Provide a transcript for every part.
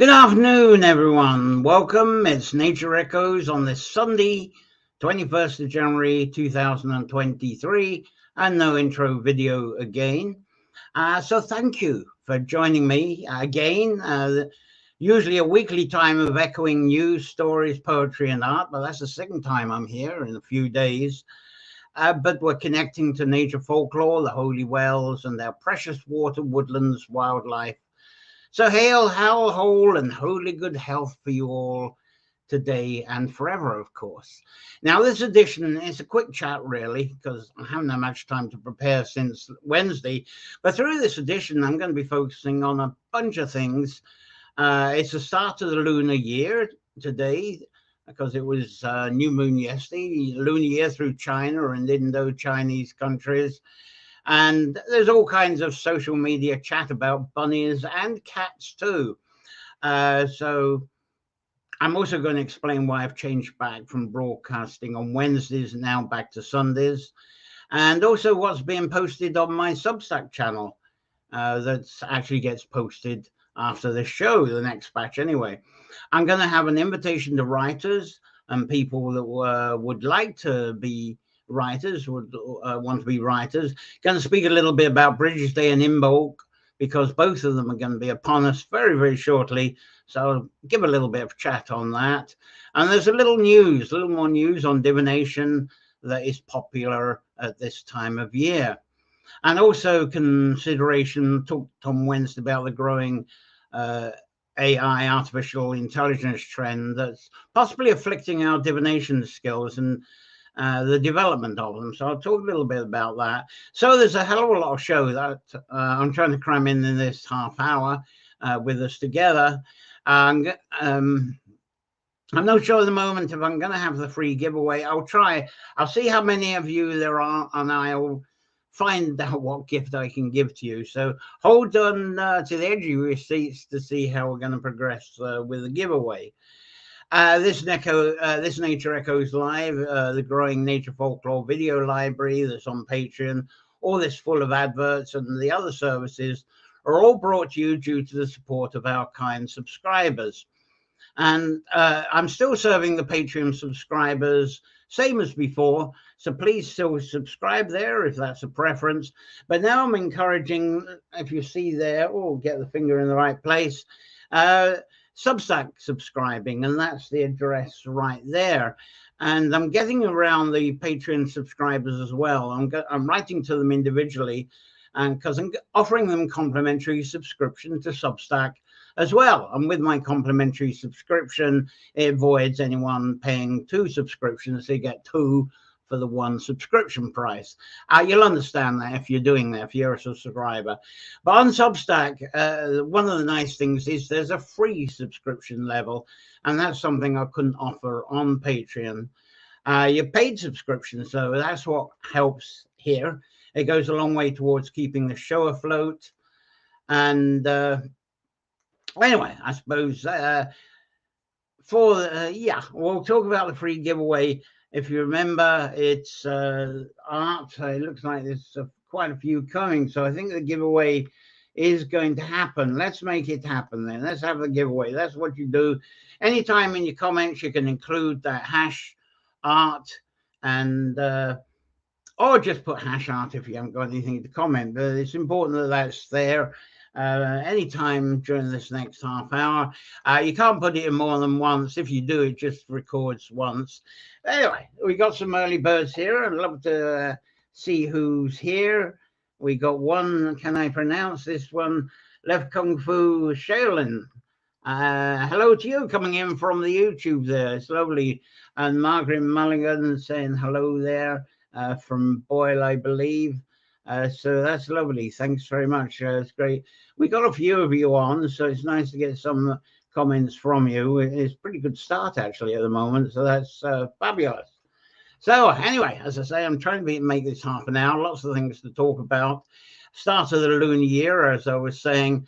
Good afternoon, everyone. Welcome. It's Nature Echoes on this Sunday, 21st of January 2023, and no intro video again. So thank you for joining me again. Usually a weekly time of echoing news, stories, poetry, and art, but that's the second time I'm here in a few days. But we're connecting to nature folklore, the holy wells, and their precious water, woodlands, wildlife. So hail, whole, and wholly good health for you all today and forever, of course. Now, this edition is a quick chat, really, because I haven't had much time to prepare since Wednesday. But through this edition, I'm going to be focusing on a bunch of things. It's the start of the lunar year today, because it was new moon yesterday, lunar year through China and Indo-Chinese countries. And there's all kinds of social media chat about bunnies and cats too. So I'm also going to explain why I've changed back from broadcasting on Wednesdays now back to Sundays. And also what's being posted on my Substack channel that actually gets posted after the show, the next batch anyway. I'm going to have an invitation to writers and people that would like to be writers, would want to be writers. Going to speak a little bit about British Day and Imbolc, because both of them are going to be upon us very, very shortly. So I'll give a little bit of chat on that. And there's a little more news on divination that is popular at this time of year. And also consideration, talked on Wednesday about the growing AI, artificial intelligence trend that's possibly afflicting our divination skills and the development of them. So I'll talk a little bit about that. So there's a hell of a lot of show that I'm trying to cram in this half hour with us together. I'm not sure at the moment if I'm going to have the free giveaway. I'll try. I'll see how many of you there are, and I'll find out what gift I can give to you. So hold on to the edge of your seats to see how we're going to progress with the giveaway. This Nature Echoes Live, the growing nature folklore video library that's on Patreon, all this full of adverts and the other services are all brought to you due to the support of our kind subscribers. And I'm still serving the Patreon subscribers, same as before. So please still subscribe there if that's a preference. But now I'm encouraging, if you see there, get the finger in the right place, Substack subscribing, and that's the address right there. And I'm getting around the Patreon subscribers as well. I'm writing to them individually, and because I'm offering them complimentary subscription to Substack as well. And with my complimentary subscription, it avoids anyone paying 2 subscriptions. They get 2 for the 1 subscription price. You'll understand that if you're doing that, if you're a subscriber. But on Substack, one of the nice things is there's a free subscription level, and that's something I couldn't offer on Patreon. Your paid subscription, so that's what helps here. It goes a long way towards keeping the show afloat. And anyway, I suppose we'll talk about the free giveaway. If you remember, it's art. It looks like there's quite a few coming. So I think the giveaway is going to happen. Let's make it happen then. Let's have the giveaway. That's what you do. Anytime in your comments, you can include that hash art and or just put hash art if you haven't got anything to comment. But it's important that that's there. Anytime during this next half hour. You can't put it in more than once. If you do, it just records once. Anyway, we got some early birds here. I'd love to see who's here. We got one, can I pronounce this one? Left Kung Fu Shaolin. Hello to you coming in from the YouTube there. It's lovely. And Margaret Mulligan saying hello there from Boyle, I believe. So that's lovely. Thanks very much. It's great. We got a few of you on, so it's nice to get some comments from you. It's a pretty good start actually at the moment, so that's fabulous. So anyway, as I say, I'm trying to make this half an hour. Lots of things to talk about. Start of the lunar year, as I was saying.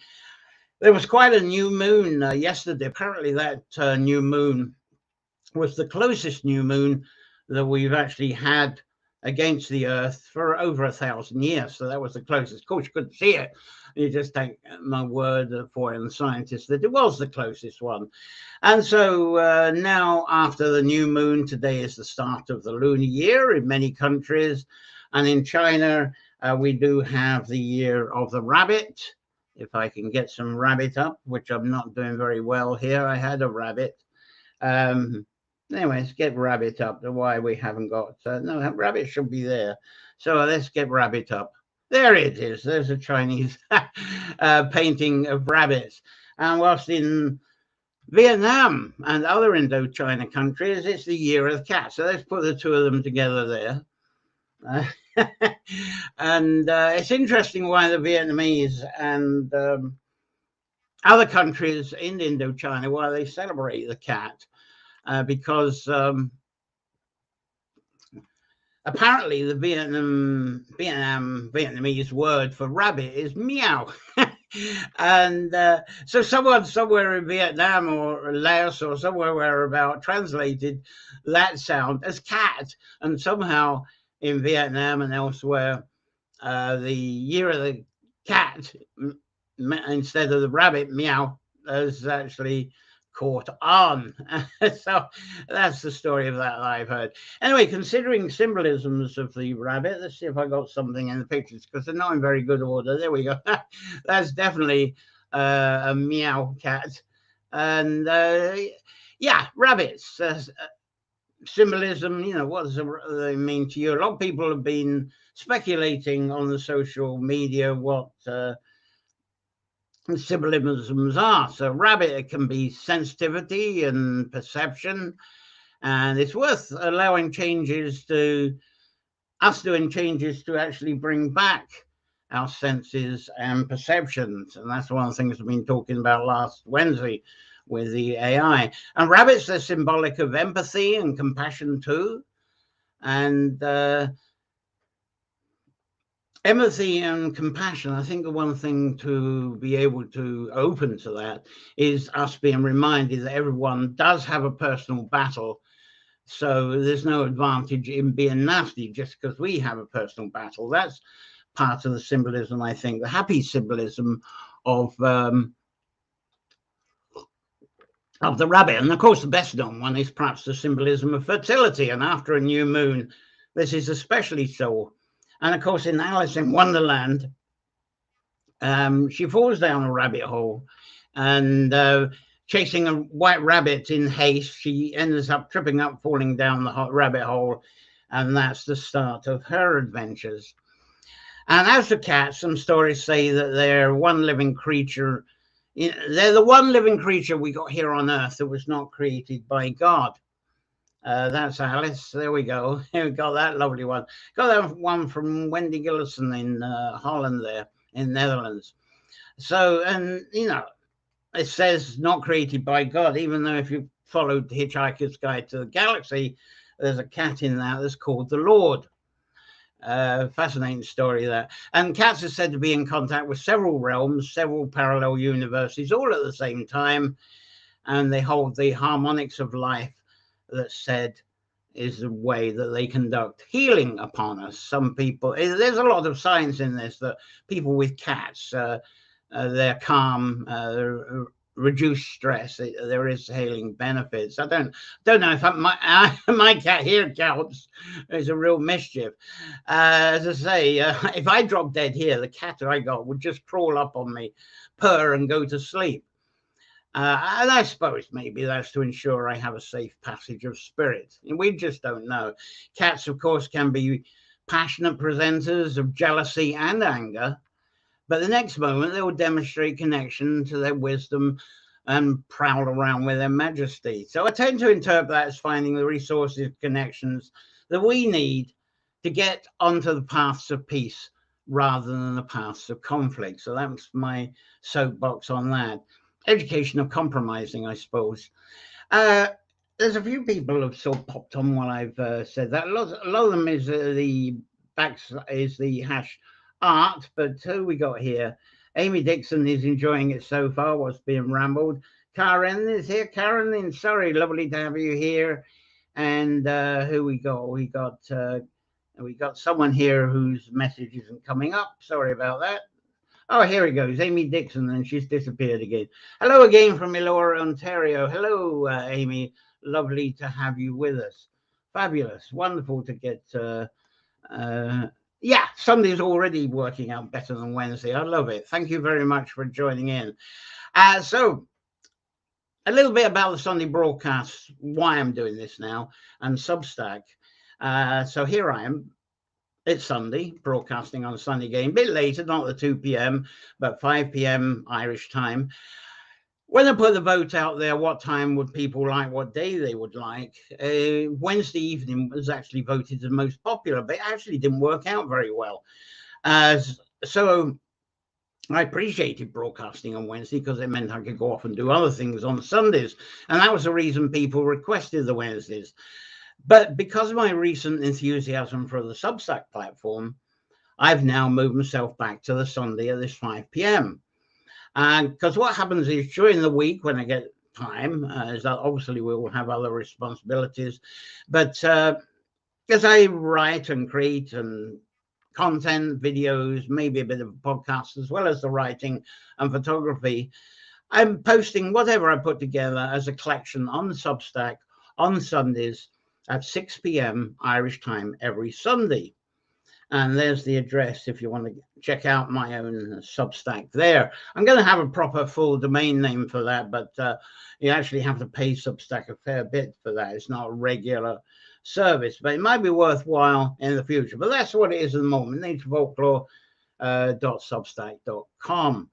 There was quite a new moon yesterday. Apparently that new moon was the closest new moon that we've actually had against the Earth for over 1,000 years. So that was the closest. Of course, you couldn't see it. You just take my word for it, and scientists, that it was the closest one. And so now, after the new moon, today is the start of the lunar year in many countries. And in China, we do have the year of the rabbit. If I can get some rabbit up, which I'm not doing very well here. I had a rabbit. Anyway, let's get rabbit up. Why we haven't got no, rabbit should be there. So let's get rabbit up. There it is. There's a Chinese painting of rabbits. And whilst in Vietnam and other Indo-China countries, it's the year of the cat. So let's put the two of them together there. And it's interesting why the Vietnamese and other countries in Indo-China, why they celebrate the cat, because apparently the Vietnamese word for rabbit is meow. And so someone somewhere in Vietnam or Laos or somewhere whereabout translated that sound as cat, and somehow in Vietnam and elsewhere, the year of the cat instead of the rabbit, meow, is actually caught on. So that's the story of that I've heard. Anyway, considering symbolisms of the rabbit, let's see if I got something in the pictures, because they're not in very good order. There we go. That's definitely a meow cat. And yeah, rabbits. Symbolism, what does they mean to you? A lot of people have been speculating on the social media what symbolisms are. So rabbit, it can be sensitivity and perception, and it's worth allowing changes to us doing changes to actually bring back our senses and perceptions. And that's one of the things we've been talking about last Wednesday with the AI. And rabbits are symbolic of empathy and compassion too. And empathy and compassion, I think the one thing to be able to open to that is us being reminded that everyone does have a personal battle. So there's no advantage in being nasty just because we have a personal battle. That's part of the symbolism, I think, the happy symbolism of the rabbit. And of course, the best known one is perhaps the symbolism of fertility. And after a new moon, this is especially so. And of course, in Alice in Wonderland, she falls down a rabbit hole, and chasing a white rabbit in haste, she ends up tripping up, falling down the rabbit hole, and that's the start of her adventures. And as for cats, some stories say that they're one living creature. They're the one living creature we got here on Earth that was not created by God. That's Alice. There we go. We got that lovely one. Got that one from Wendy Gillison in Holland there, in Netherlands. So, and it says not created by God, even though if you followed the Hitchhiker's Guide to the Galaxy, there's a cat in that that's called the Lord. Fascinating story there. And cats are said to be in contact with several realms, several parallel universes, all at the same time, and they hold the harmonics of life that's said is the way that they conduct healing upon us. Some people, there's a lot of science in this, that people with cats, they're calm, reduce stress. There is healing benefits. I don't know if my cat here counts. It's a real mischief. As I say, if I drop dead here, the cat I got would just crawl up on me, purr, and go to sleep. And I suppose maybe that's to ensure I have a safe passage of spirit. We just don't know. Cats, of course, can be passionate presenters of jealousy and anger, but the next moment they will demonstrate connection to their wisdom and prowl around with their majesty. So I tend to interpret that as finding the resources, connections that we need to get onto the paths of peace rather than the paths of conflict. So that's my soapbox on that. Education of compromising, I suppose. There's a few people have sort of popped on while I've said that. A lot of them is the hash art, but who we got here? Amy Dixon is enjoying it so far. What's being rambled? Karen is here. Karen, sorry, lovely to have you here. And who we got? We got And we got someone here whose message isn't coming up. Sorry about that. Oh, here it goes. Amy Dixon, and she's disappeared again. Hello again from Elora, Ontario. Hello, Amy. Lovely to have you with us. Fabulous. Wonderful to get... yeah, Sunday's already working out better than Wednesday. I love it. Thank you very much for joining in. So, a little bit about the Sunday broadcast, why I'm doing this now, and Substack. So here I am. It's Sunday, broadcasting on Sunday game, a bit later, not at 2 p.m., but 5 p.m. Irish time. When I put the vote out there, what time would people like, what day they would like, Wednesday evening was actually voted the most popular, but it actually didn't work out very well. So I appreciated broadcasting on Wednesday because it meant I could go off and do other things on Sundays. And that was the reason people requested the Wednesdays. But because of my recent enthusiasm for the Substack platform, I've now moved myself back to the Sunday at this 5 p.m. And because what happens is during the week when I get time, is that obviously we will have other responsibilities. But as I write and create and content, videos, maybe a bit of a podcast, as well as the writing and photography, I'm posting whatever I put together as a collection on Substack on Sundays at 6 p.m. Irish time every Sunday. And there's the address if you want to check out my own Substack there. I'm going to have a proper full domain name for that, but you actually have to pay Substack a fair bit for that. It's not a regular service, but it might be worthwhile in the future. But that's what it is at the moment, naturefolklore.substack.com.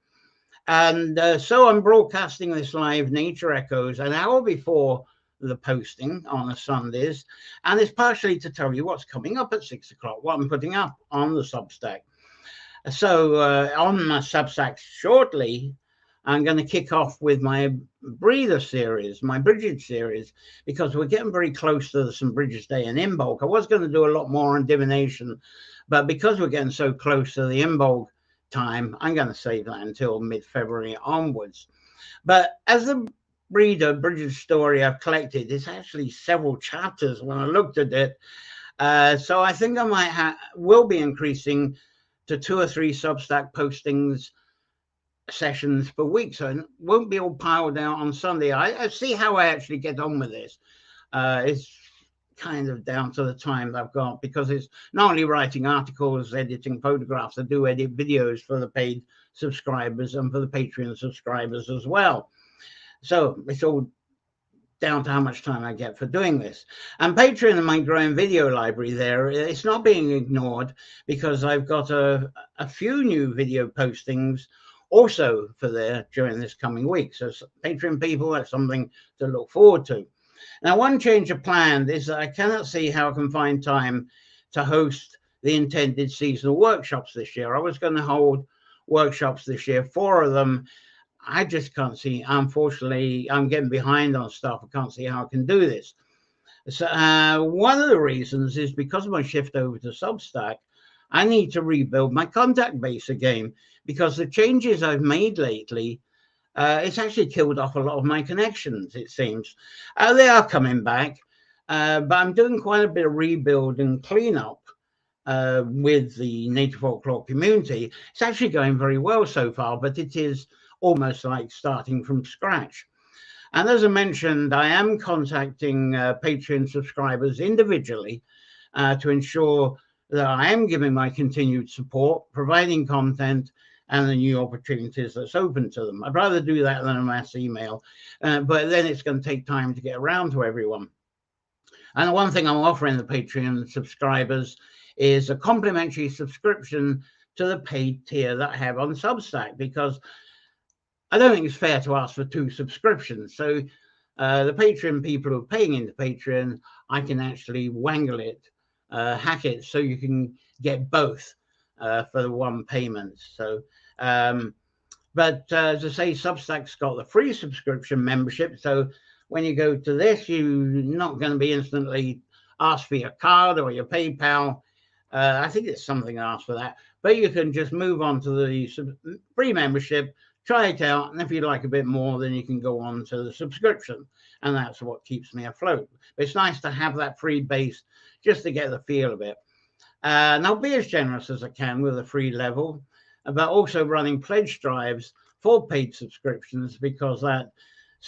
And so I'm broadcasting this live Nature Echoes an hour before the posting on the Sundays, and it's partially to tell you what's coming up at 6 o'clock, what I'm putting up on the Substack. So on my Substack shortly, I'm going to kick off with my breather series, my Brighid series, because we're getting very close to the St. Bridget's Day in Imbolc. I was going to do a lot more on divination, but because we're getting so close to the Imbolc time, I'm going to save that until mid-February onwards. But as the Brighid story I've collected, it's actually several chapters when I looked at it. So I think I will be increasing to 2 or 3 Substack postings sessions per week, so it won't be all piled out on Sunday. I see how I actually get on with this. It's kind of down to the time that I've got, because it's not only writing articles, editing photographs, I do edit videos for the paid subscribers and for the Patreon subscribers as well. So it's all down to how much time I get for doing this. And Patreon and my growing video library there, it's not being ignored, because I've got a few new video postings also for there during this coming week. So Patreon people, that's something to look forward to. Now, one change of plan is that I cannot see how I can find time to host the intended seasonal workshops this year. I was going to hold workshops this year, 4 of them. I just can't see. Unfortunately, I'm getting behind on stuff. I can't see how I can do this. So one of the reasons is because of my shift over to Substack, I need to rebuild my contact base again, because the changes I've made lately, it's actually killed off a lot of my connections, it seems. They are coming back, but I'm doing quite a bit of rebuild and cleanup with the Nature Folklore community. It's actually going very well so far, but it is almost like starting from scratch. And as I mentioned, I am contacting Patreon subscribers individually to ensure that I am giving my continued support, providing content and the new opportunities that's open to them. I'd rather do that than a mass email, but then it's going to take time to get around to everyone. And the one thing I'm offering the Patreon subscribers is a complimentary subscription to the paid tier that I have on Substack, because I don't think it's fair to ask for 2 subscriptions. So the Patreon people who are paying into Patreon, I can actually wangle it, hack it, so you can get both for the one payment. So, but as I say, Substack's got the free subscription membership. So when you go to this, you're not going to be instantly asked for your card or your PayPal. I think it's something asked for that, but you can just move on to the free membership, try it out, and if you like a bit more, then you can go on to the subscription, and that's what keeps me afloat. But it's nice to have that free base just to get the feel of it. And I'll be as generous as I can with a free level, but also running pledge drives for paid subscriptions, because that's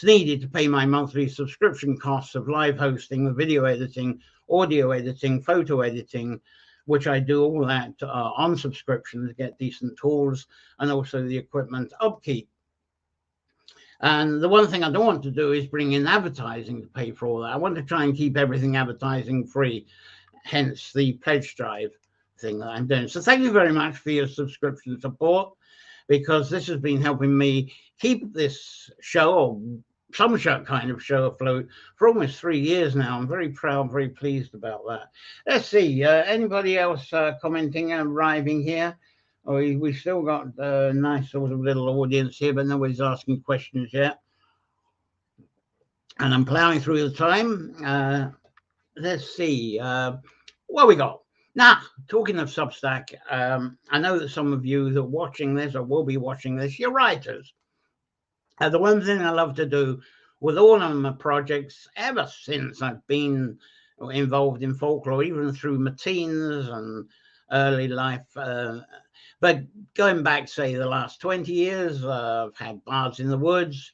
needed to pay my monthly subscription costs of live hosting, video editing, audio editing, photo editing, which I do all that on subscription to get decent tools, and also the equipment upkeep. And the one thing I don't want to do is bring in advertising to pay for all that. I want to try and keep everything advertising free, hence the pledge drive thing that I'm doing. So thank you very much for your subscription support, because this has been helping me keep this show, or some kind of show, afloat for almost 3 years now. I'm very proud, very pleased about that. Let's see, anybody else commenting and arriving here? We still got a nice sort of little audience here, but nobody's asking questions yet. And I'm plowing through the time. Let's see what we got. Now, talking of Substack, I know that some of you that are watching this or will be watching this, you're writers. The one thing I love to do with all of my projects, ever since I've been involved in folklore, even through my teens and early life, but going back, say, the last 20 years, I've had Bards in the Woods.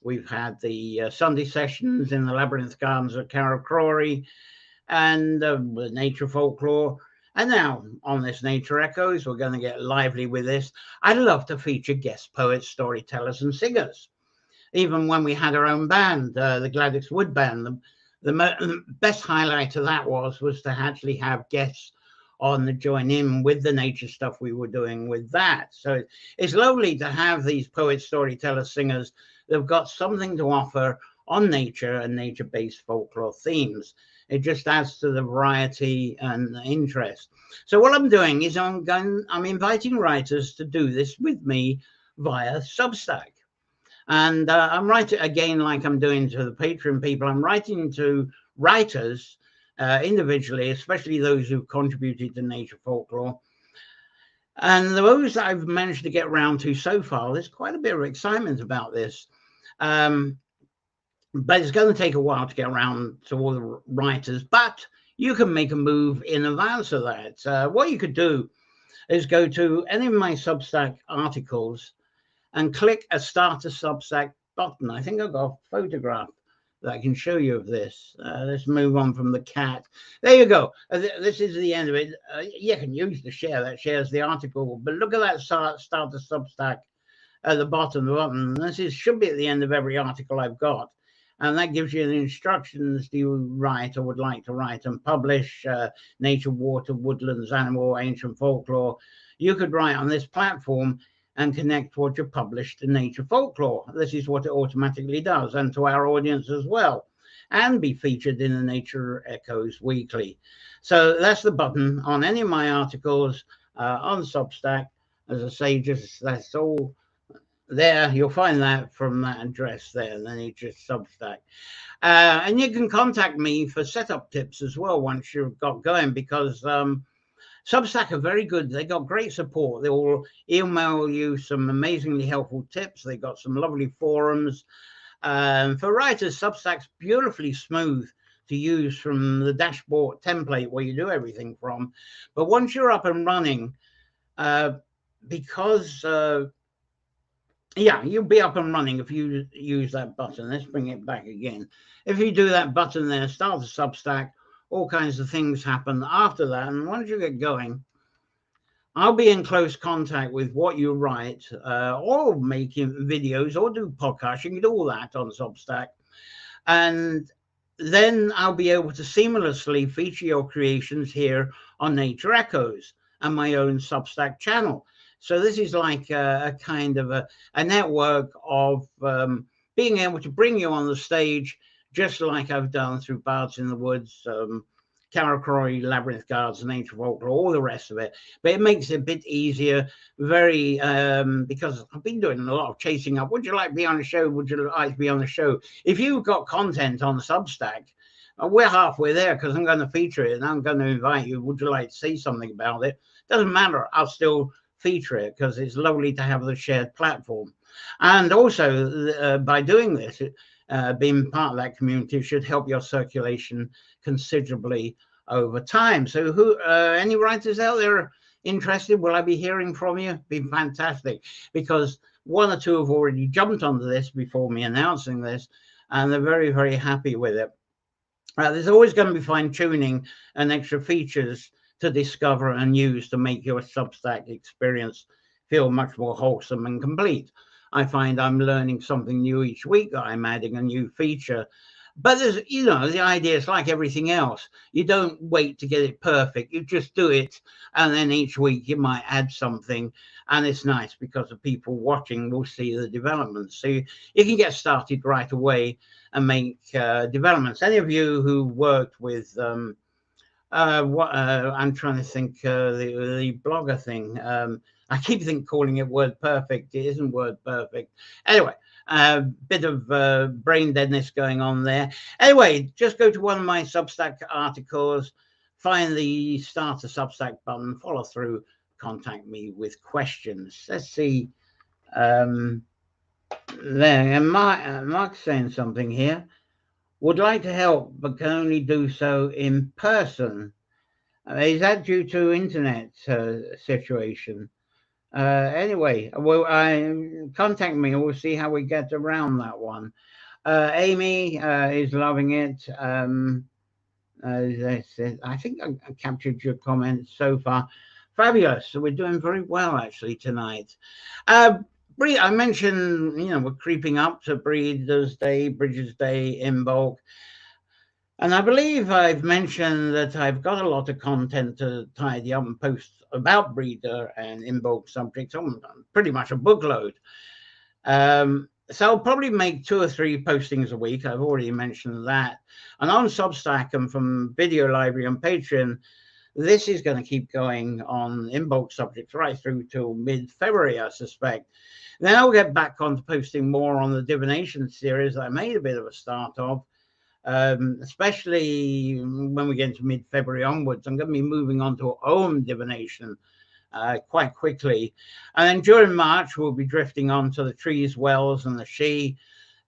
We've had the Sunday sessions in the Labyrinth Gardens at Carrowcrory, and nature folklore. And now on this Nature Echoes, we're going to get lively with this. I'd love to feature guest poets, storytellers, and singers. Even when we had our own band, the Gladys Wood Band, the best highlight of that was to actually have guests on to join in with the nature stuff we were doing with that. So it's lovely to have these poets, storytellers, singers that have got something to offer on nature and nature-based folklore themes. It just adds to the variety and the interest. So what I'm doing is I'm inviting writers to do this with me via Substack. And I'm writing, again, like I'm doing to the Patreon people, I'm writing to writers individually, especially those who've contributed to nature folklore. And those I've managed to get around to so far, there's quite a bit of excitement about this. But it's going to take a while to get around to all the writers, but you can make a move in advance of that. What you could do is go to any of my Substack articles and click a Start a Substack button. I think I've got a photograph that I can show you of this. Let's move on from the cat. There you go. This is the end of it. You can use the share. That shares the article. But look at that Start a Substack at the bottom of the button. This should be at the end of every article I've got. And that gives you the instructions do you write or would like to write and publish nature, water, woodlands, animal, ancient folklore. You could write on this platform and connect what you publish to nature folklore. This is what it automatically does, and to our audience as well, and be featured in the Nature Echoes Weekly. So that's the button on any of my articles on Substack. As I say, just that's all there. You'll find that from that address there, and then you just Substack. And you can contact me for setup tips as well once you've got going, because Substack are very good. They got great support. They will email you some amazingly helpful tips. They got some lovely forums. For writers, Substack's beautifully smooth to use from the dashboard template where you do everything from. But once you're up and running, because yeah, you'll be up and running if you use that button. Let's bring it back again. If you do that button there, start a Substack, all kinds of things happen after that. And once you get going, I'll be in close contact with what you write, or making videos, or do podcasts. You can do all that on Substack. And then I'll be able to seamlessly feature your creations here on Nature Echoes and my own Substack channel. So this is like a kind of a network of being able to bring you on the stage, just like I've done through Bards in the Woods, Carrowcrory, Labyrinth Gardens, Nature Folklore, all the rest of it. But it makes it a bit easier, very, because I've been doing a lot of chasing up. Would you like to be on a show? Would you like to be on the show? If you've got content on Substack, we're halfway there, because I'm going to feature it and I'm going to invite you. Would you like to say something about it? Doesn't matter. I'll still feature it, because it's lovely to have the shared platform. And also by doing this, being part of that community should help your circulation considerably over time. So who, any writers out there interested? Will I be hearing from you? Be fantastic, because one or two have already jumped onto this before me announcing this, and they're very, very happy with it. There's always going to be fine tuning and extra features to discover and use to make your Substack experience feel much more wholesome and complete. I find I'm learning something new each week, that I'm adding a new feature. But there's, the idea is like everything else. You don't wait to get it perfect. You just do it. And then each week you might add something. And it's nice because the people watching will see the developments. So you can get started right away and make developments. Any of you who worked with I'm trying to think, the blogger thing. I keep calling it WordPerfect. It isn't WordPerfect. Anyway, a bit of brain deadness going on there. Anyway, just go to one of my Substack articles, find the start a Substack button, follow through, contact me with questions. Let's see. There, and Mark's saying something here. Would like to help, but can only do so in person. Is that due to internet situation? Anyway, well, contact me. We'll see how we get around that one. Amy is loving it. I think I captured your comments so far. Fabulous. So we're doing very well actually tonight. I mentioned, we're creeping up to Breeders' Day, Bridges' Day, Imbolc. And I believe I've mentioned that I've got a lot of content to tidy up and post about Breeder and Imbolc subjects, pretty much a bookload. So I'll probably make 2 or 3 postings a week. I've already mentioned that. And on Substack and from Video Library and Patreon, this is going to keep going on Imbolc subjects right through till mid-February, I suspect. Then I'll get back on to posting more on the divination series that I made a bit of a start of. Especially when we get into mid-February onwards. I'm going to be moving on to Ohm divination quite quickly. And then during March, we'll be drifting on to the trees, wells, and the she.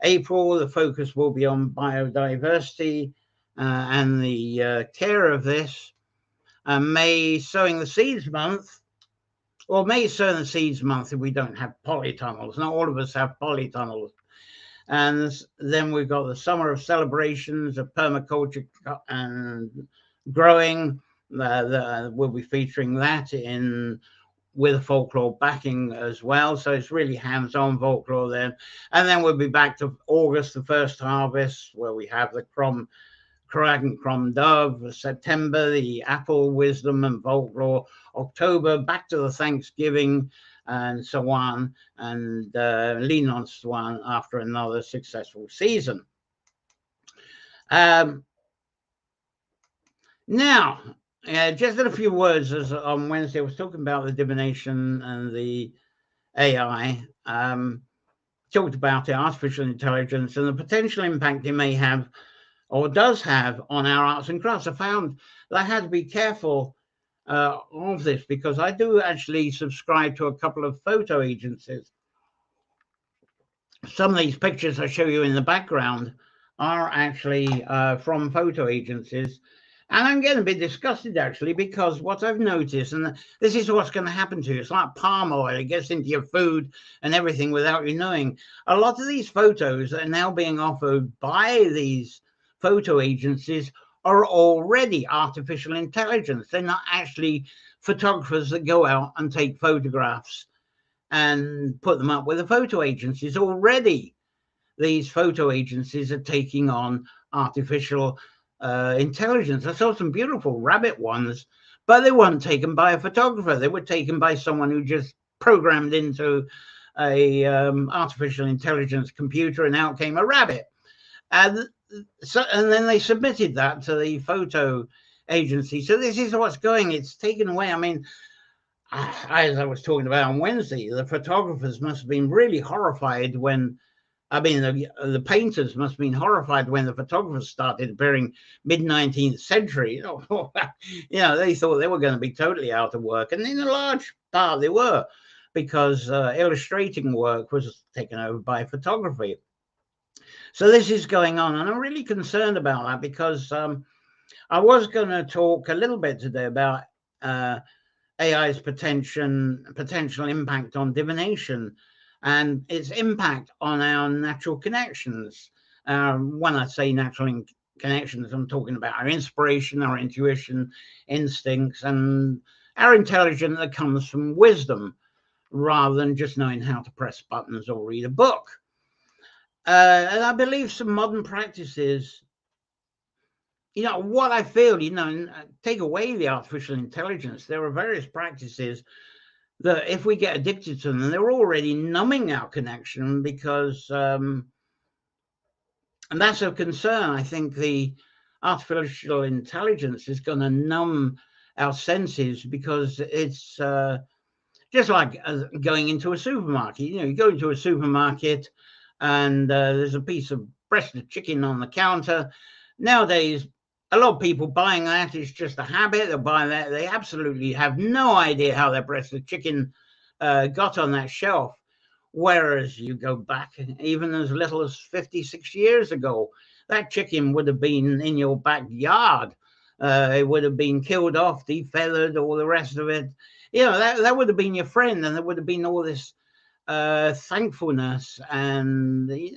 April, the focus will be on biodiversity and the care of this. May, sowing the seeds month. Well, May is sowing the seeds month if we don't have polytunnels. Not all of us have polytunnels. And then we've got the summer of celebrations of permaculture and growing. We'll be featuring that with folklore backing as well. So it's really hands-on folklore then. And then we'll be back to August, the first harvest, where we have the Crag and Crom Dove. September, the apple, wisdom and folklore. October, back to the Thanksgiving and so on, and lean on Swan after another successful season. Now, just in a few words, as on Wednesday I was talking about the divination and the AI, talked about it, artificial intelligence, and the potential impact it may have or does have on our arts and crafts. I found that I had to be careful of this because I do actually subscribe to a couple of photo agencies. Some of these pictures I show you in the background are actually from photo agencies. And I'm getting a bit disgusted actually, because what I've noticed, and this is what's going to happen to you, it's like palm oil, it gets into your food and everything without you knowing. A lot of these photos that are now being offered by these photo agencies are already artificial intelligence. They're not actually photographers that go out and take photographs and put them up with the photo agencies. Already these photo agencies are taking on artificial intelligence. I saw some beautiful rabbit ones, but they weren't taken by a photographer. They were taken by someone who just programmed into a artificial intelligence computer, and out came a rabbit. And then they submitted that to the photo agency. So this is what's going. It's taken away. I mean, as I was talking about on Wednesday, the photographers must have been really horrified when, the painters must have been horrified when the photographers started appearing mid-19th century. They thought they were going to be totally out of work. And in a large part they were, because illustrating work was taken over by photography. So this is going on, and I'm really concerned about that because I was going to talk a little bit today about AI's potential impact on divination and its impact on our natural connections. When I say natural connections, I'm talking about our inspiration, our intuition, instincts, and our intelligence that comes from wisdom, rather than just knowing how to press buttons or read a book. And I believe some modern practices, what I feel, take away the artificial intelligence, there are various practices that if we get addicted to them, they're already numbing our connection because, and that's a concern. I think the artificial intelligence is going to numb our senses because it's just like going into a supermarket. You go into a supermarket and there's a piece of breasted chicken on the counter. Nowadays, a lot of people buying that is just a habit. They buy that. They absolutely have no idea how their breasted chicken got on that shelf. Whereas you go back even as little as 56 years ago, that chicken would have been in your backyard. It would have been killed off, defeathered, all the rest of it. That would have been your friend, and there would have been all this thankfulness and the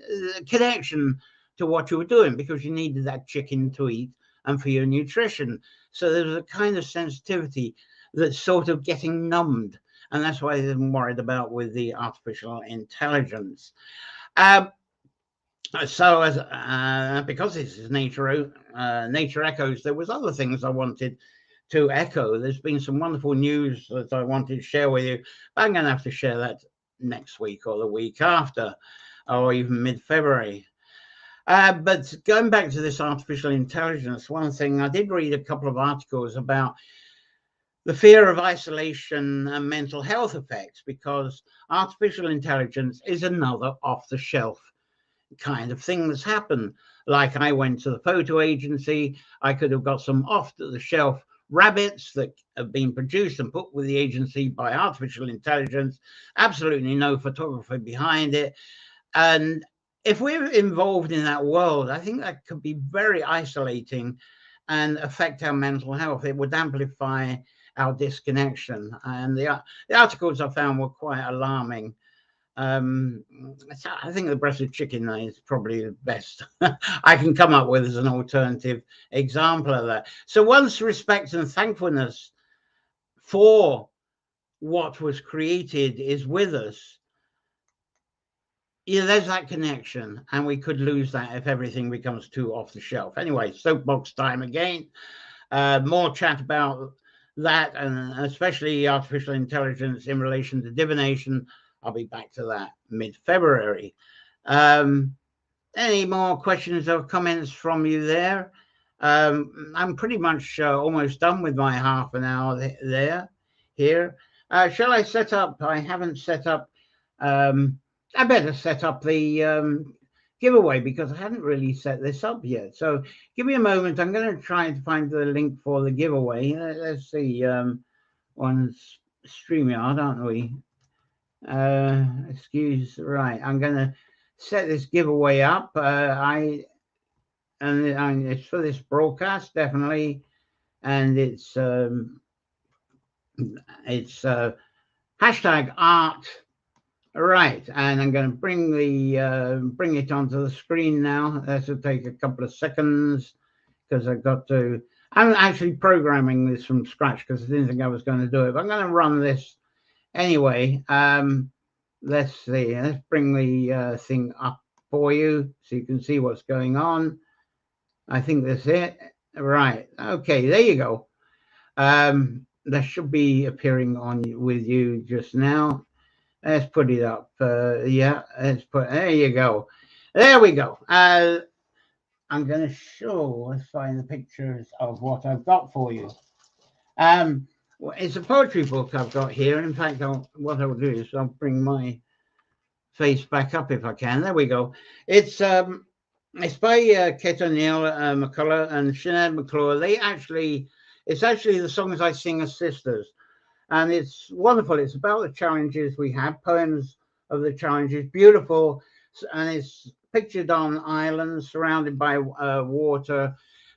connection to what you were doing because you needed that chicken to eat and for your nutrition. So there's a kind of sensitivity that's sort of getting numbed. And that's why I'm worried about with the artificial intelligence. So because this is nature echoes, there was other things I wanted to echo. There's been some wonderful news that I wanted to share with you, but I'm going to have to share that next week or the week after, or even mid-February. But going back to this artificial intelligence, one thing, I did read a couple of articles about the fear of isolation and mental health effects, because artificial intelligence is another off-the-shelf kind of thing that's happened. Like I went to the photo agency, I could have got some off-the-shelf rabbits that have been produced and put with the agency by artificial intelligence, absolutely no photographer behind it. And if we're involved in that world, I think that could be very isolating and affect our mental health. It would amplify our disconnection. And the articles I found were quite alarming. I think the breasted chicken is probably the best I can come up with as an alternative example of that. So once respect and thankfulness for what was created is with us, there's that connection, and we could lose that if everything becomes too off the shelf. Anyway, soapbox time again. More chat about that, and especially artificial intelligence in relation to divination. I'll be back to that mid-February. Any more questions or comments from you there? I'm pretty much almost done with my half an hour here. Shall I set up? I haven't set up. I better set up the giveaway because I hadn't really set this up yet. So give me a moment. I'm going to try to find the link for the giveaway. Let's see. On StreamYard, aren't we? Right. I'm going to set this giveaway up. And it's for this broadcast, definitely. And it's hashtag art. Right, and I'm going to bring it onto the screen now. This will take a couple of seconds because I've got to. I'm actually programming this from scratch because I didn't think I was going to do it. But I'm going to run this anyway. Let's see. Let's bring the thing up for you so you can see what's going on. I think that's it. Right. Okay. There you go. That should be appearing on with you just now. Let's put it up. There you go. There we go. I'm going to show, let's find the pictures of what I've got for you. It's a poetry book I've got here. In fact, what I'll do is I'll bring my face back up if I can. There we go. It's by Kate O'Neill, McCullough, and Sinead McClure. It's actually the songs I sing as sisters. And it's wonderful. It's about the challenges we have, poems of the challenges, beautiful. And it's pictured on islands surrounded by water,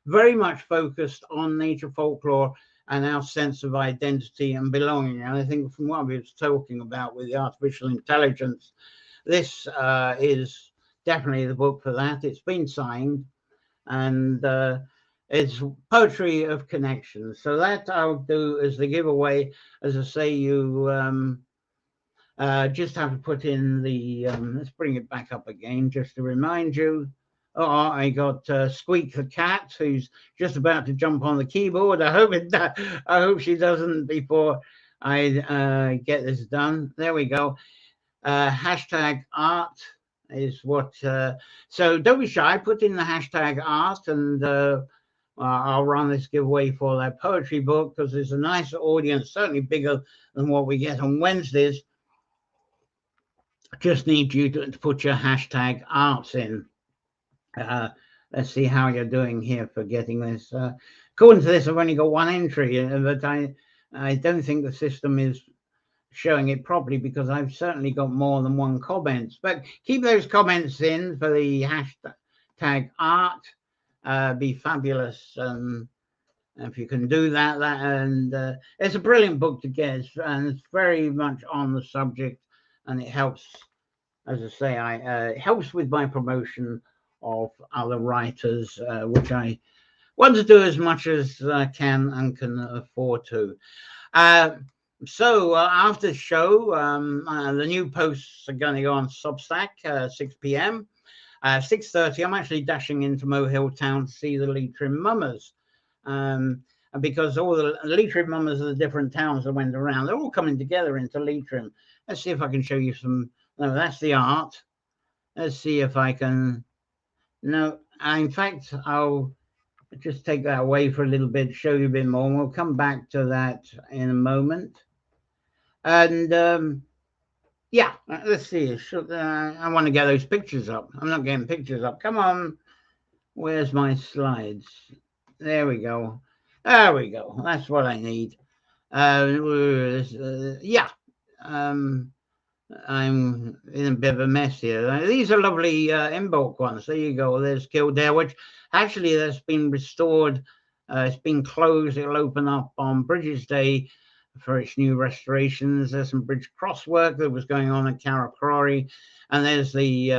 very much focused on nature folklore and our sense of identity and belonging. And I think from what we were talking about with the artificial intelligence, this is definitely the book for that. It's been signed, and it's Poetry of Connection. So that I'll do as the giveaway. As I say, you just have to put in the, let's bring it back up again just to remind you. Oh, I got Squeak the cat, who's just about to jump on the keyboard. I hope she doesn't before I get this done. There we go. Hashtag art is what. So don't be shy. Put in the hashtag art, and I'll run this giveaway for that poetry book, because there's a nice audience, certainly bigger than what we get on Wednesdays. Just need you to put your hashtag arts in. Let's see how you're doing here for getting this. According to this, I've only got one entry, but I don't think the system is showing it properly, because I've certainly got more than one comments. But keep those comments in for the hashtag art. Be fabulous if you can do that. And it's a brilliant book to get, and it's very much on the subject, and it helps, as I say, it helps with my promotion of other writers, which I want to do as much as I can and can afford to. So after the show, the new posts are going to go on Substack, 6 p.m. 6:30, I'm actually dashing into Mohill Town to see the Leitrim Mummers. Because all the Leitrim Mummers of the different towns that went around, they're all coming together into Leitrim. Let's see if I can show you some. No, that's the art. Let's see if I can. No, in fact, I'll just take that away for a little bit, show you a bit more, and we'll come back to that in a moment. And yeah, let's see. I want to get those pictures up. I'm not getting pictures up. Come on. Where's my slides? There we go. There we go. That's what I need. Yeah. I'm in a bit of a mess here. These are lovely Imbolc ones. There you go. There's Kildare, which actually that's been restored. It's been closed. It'll open up on Bridges Day for its new restorations. There's some bridge crosswork that was going on at Carracrory, and there's the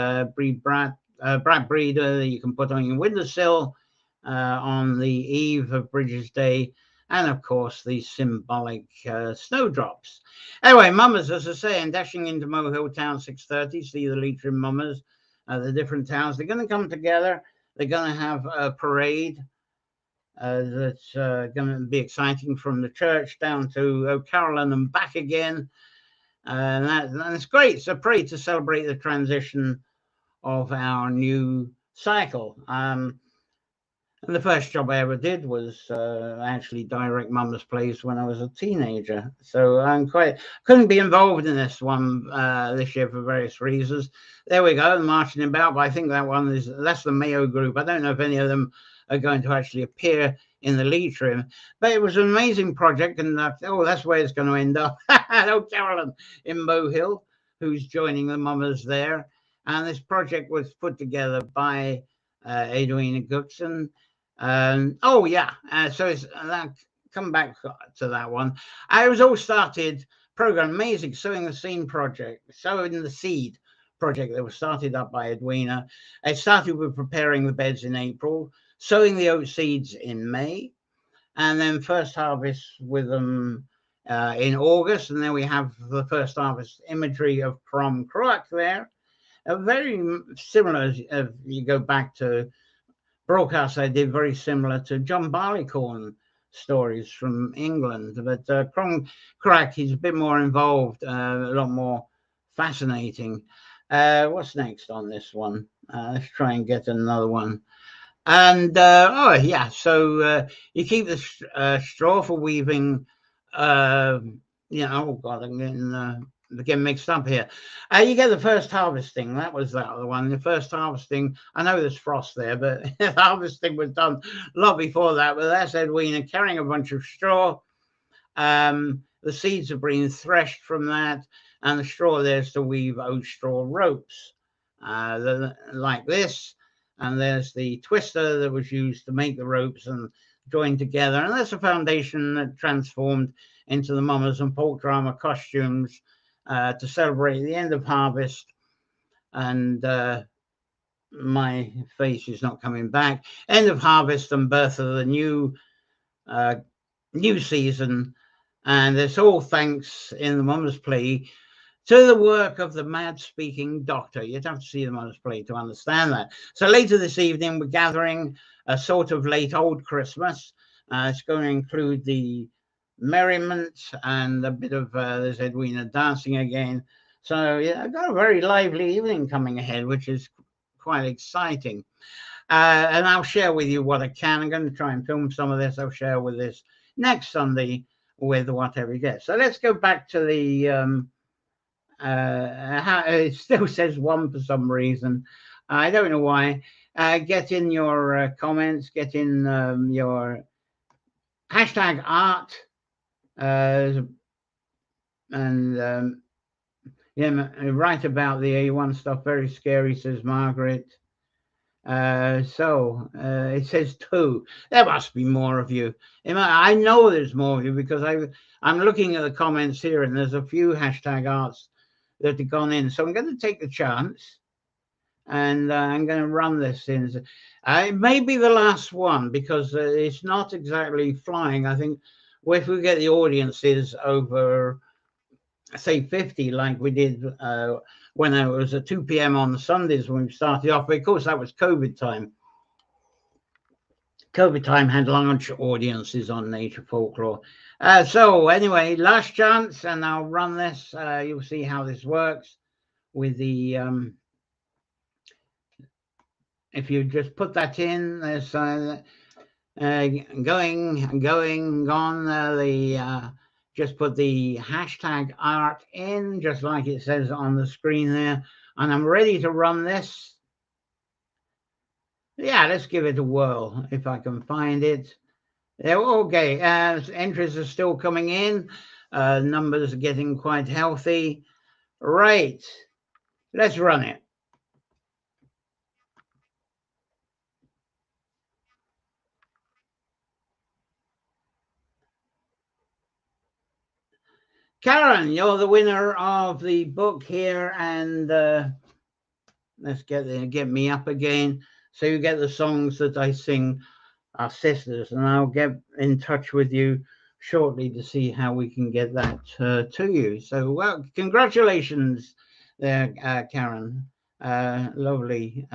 Brad Breeder that you can put on your windowsill on the eve of Bridges Day. And of course, the symbolic snowdrops. Anyway, Mummers, as I say, and dashing into Mohill Town 6:30, see the Leitrim Mummers, the different towns. They're going to come together. They're going to have a parade that's going to be exciting, from the church down to O'Carolan and back again. And it's great. It's a parade to celebrate the transition of our new cycle. And the first job I ever did was actually direct Mummer's Plays when I was a teenager. So I'm couldn't be involved in this one this year for various reasons. There we go, marching about. But I think that's the Mayo group. I don't know if any of them are going to actually appear in the Leitrim. But it was an amazing project, and that's where it's going to end up. Hello, Carolyn in Mohill, who's joining the Mummers there. And this project was put together by Edwina Goodson. Oh yeah, so it's come back to that one. I was all started program, amazing Sowing the Seed project that was started up by Edwina. It started with preparing the beds in April, sowing the oat seeds in May, and then first harvest with them in August, and then we have the first harvest imagery of Crom Cruach there. Very similar, if you go back to broadcasts I did, very similar to John Barleycorn stories from England. But Crom Cruach is a bit more involved, a lot more fascinating. What's next on this one? Let's try and get another one. And oh yeah, so you keep the straw for weaving. Oh God, I'm getting mixed up here. You get the first harvesting. That was that other one. The first harvesting. I know there's frost there, but the harvesting was done a lot before that. But that's Edwina carrying a bunch of straw. The seeds are being threshed from that, and the straw there's to weave oat straw ropes like this. and there's the twister that was used to make the ropes and joined together, and there's a foundation that transformed into the mummers and folk drama costumes to celebrate the end of harvest. And my face is not coming back. End of harvest and birth of the new season, and it's all thanks in the mummers play to the work of the mad-speaking doctor. You'd have to see the mummers play to understand that. So later this evening, we're gathering a sort of late old Christmas. It's going to include the merriment and a bit of there's Edwina dancing again. So yeah, I've got a very lively evening coming ahead, which is quite exciting. And I'll share with you what I can. I'm going to try and film some of this. I'll share with this next Sunday with whatever you get. So let's go back to the it still says 1 for some reason. I don't know why. Get in your comments, get in your hashtag art, and yeah, write about the A1 stuff. Very scary, says Margaret. So it says 2. There must be more of you. I know there's more of you because I'm looking at the comments here, and there's a few hashtag arts that have gone in. So I'm going to take the chance, and I'm going to run this in. It may be the last one because it's not exactly flying. I think if we get the audiences over, say, 50, like we did when it was at 2 p.m. on the Sundays when we started off. But of course, that was COVID time. COVID time had large audiences on nature folklore. So anyway, last chance, and I'll run this. You'll see how this works with the if you just put that in, there's gone. Just put the hashtag art in, just like it says on the screen there, and I'm ready to run this. Yeah, let's give it a whirl if I can find it. Okay, entries are still coming in. Numbers are getting quite healthy. Right, let's run it. Karen, you're the winner of the book here, and let's get me up again. So you get the songs that I sing, our sisters, and I'll get in touch with you shortly to see how we can get that to you. So, well, congratulations there, Karen. Lovely.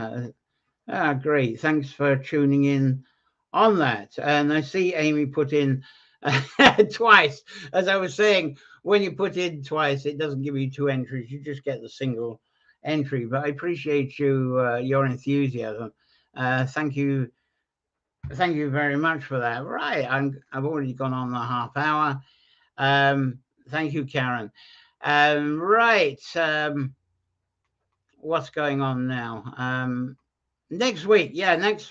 Great. Thanks for tuning in on that. And I see Amy put in twice. As I was saying, when you put in twice, it doesn't give you 2 entries. You just get the single entry. But I appreciate your enthusiasm. Thank you. Thank you very much for that. Right. I've already gone on the half hour. Thank you, Karen. Right. What's going on now? Next week, yeah, next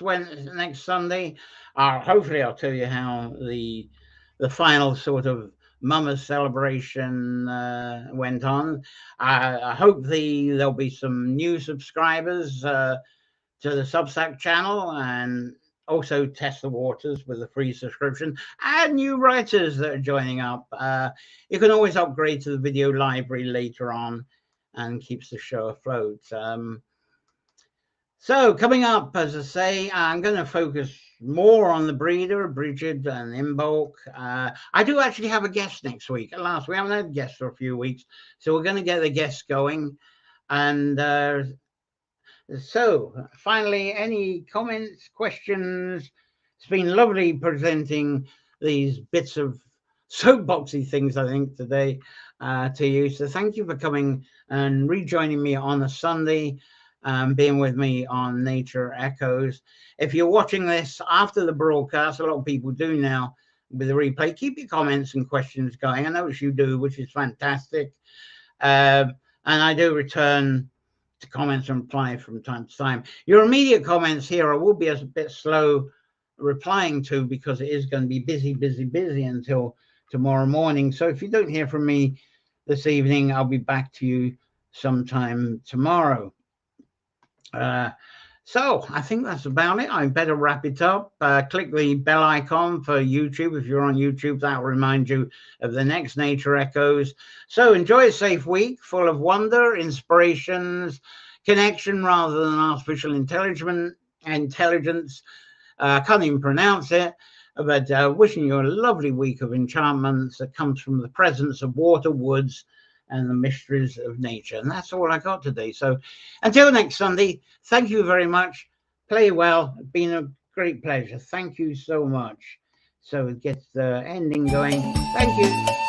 Sunday, hopefully I'll tell you how the final sort of Mama's celebration went on. I hope there'll be some new subscribers to the Substack channel, and also test the waters with a free subscription, and new writers that are joining up. You can always upgrade to the video library later on, and keeps the show afloat. So coming up, as I say, I'm going to focus more on the breeder, Brighid and Imbolc. I do actually have a guest next week. At last, we haven't had guests for a few weeks, so we're going to get the guests going. And so finally, any comments, questions? It's been lovely presenting these bits of soapboxy things, I think, today to you. So thank you for coming and rejoining me on a Sunday. Being with me on Nature Echoes. If you're watching this after the broadcast, a lot of people do now with the replay, keep your comments and questions going. I notice you do, which is fantastic. And I do return to comments and reply from time to time. Your immediate comments here I will be a bit slow replying to because it is going to be busy until tomorrow morning. So if you don't hear from me this evening, I'll be back to you sometime tomorrow. So I think that's about it. I better wrap it up. Click the bell icon for YouTube. If you're on YouTube, that will remind you of the next Nature Echoes. So enjoy a safe week full of wonder, inspirations, connection rather than artificial intelligence. Can't even pronounce it. But wishing you a lovely week of enchantments that comes from the presence of water, woods, and the mysteries of nature. And that's all I got today. So until next Sunday, thank you very much. Play well. It's been a great pleasure. Thank you so much. So it gets the ending going. Thank you.